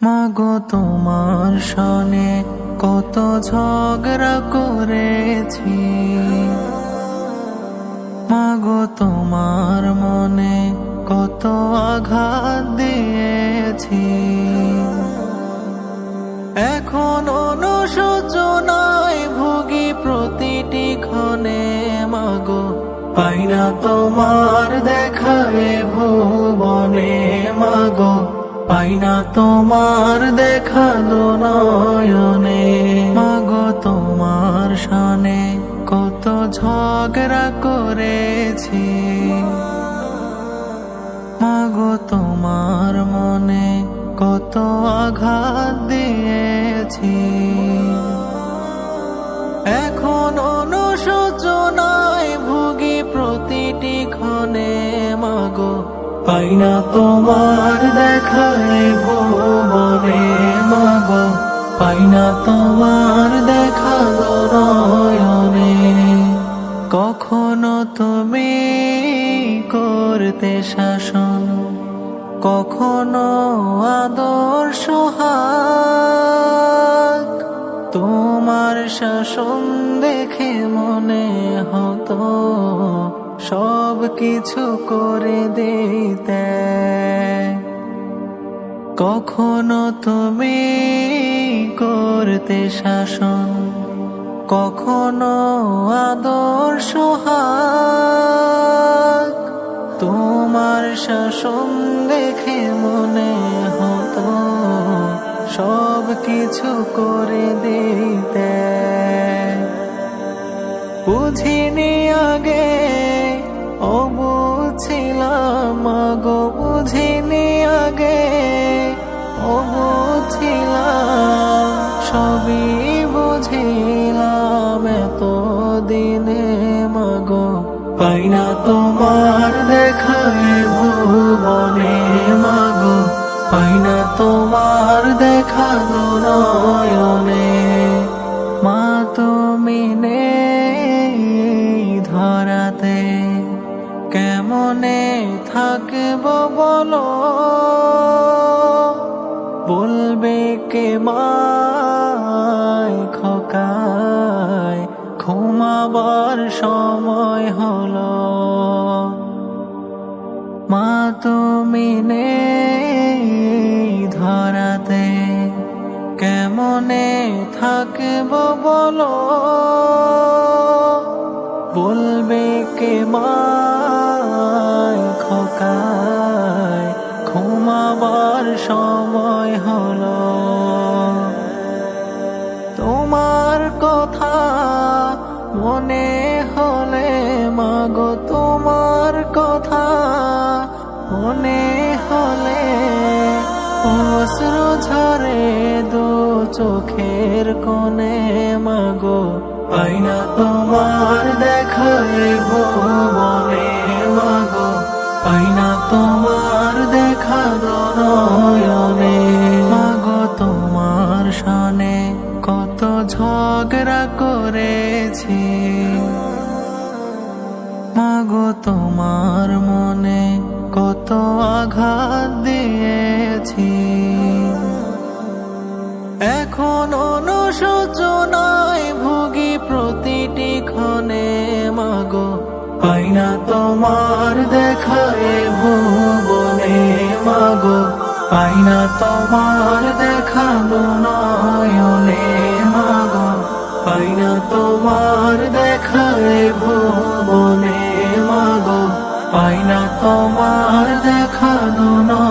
মাগো তোমার সনে কত ঝগড়া করেছি, মাগো তোমার মনে কত আঘাত দিয়েছি। এখন অনুশোচনায় ভুগি প্রতিটি ক্ষণে, মাগো পাই না তোমার দেখা এ ভুবনে। মাগো পাই না তোমার দেখা দু নয়নে। মাগো তোমার সনে কত ঝগড়া করেছি, মাগো তোমার মনে কত আঘাত দিয়েছি। এখন অনুশোচনায় ভুগি প্রতিটি ক্ষণে, মাগো পাই না তোমার দেখা এ ভুবনে। মাগো পাই না তোমার দেখা দু নয়নে। কখনো তুমি করতে শাসন, কখনো আদর সোহাগ। তোমার শাসন দেখে মনে হতো সব কিছু করে দিতে। কখনো তুমি করতে শাসন, কখনো আদর সোহাগ। তোমার শাসন দেখে মনে হতো সব কিছু করে দিতে। বুঝিনি আগে বুঝছিলাম, মাগো বুঝিনি আগে বুঝছিলাম। সবই বুঝিলাম এত দিনে, মাগো পাই না তোমার দেখা এ ভুবনে। মাগো পাই না তোমার দেখা দু নয়নে। মা তুমি নেই ধরাতে, কেমনে থাকবো বলো? বলবে কে মায় খোকায়, ঘুমাবার সময় হলো। মা তুমি নেই ধরাতে, কেমনে থাকবো বলো? বলবে কে মায় খোকায়, ঘুমাবার সময় হলো। তোমার কথা মনে হলে, মাগো তোমার কথা মনে হলে অশ্রু ঝরে দু চোখের কোণে। মাগো পাই না তোমার দেখা এ ভুবনে। মাগো পাই না তোমার দেখা দু নয়নে। মাগো তোমার সনে কত ঝগড়া করেছি, মাগো তোমার মনে কত আঘাত দিয়েছি। এখন অনুশোচনায় ভুগি প্রতিটি ক্ষণে, মাগো পাই না তোমার দেখা এ ভুবনে। মাগো পাই না তোমার দেখা দু নয়নে। মাগো পাই না তোমার দেখা এ ভুবনে। মাগো পাই না তোমার দেখা দু নয়নে।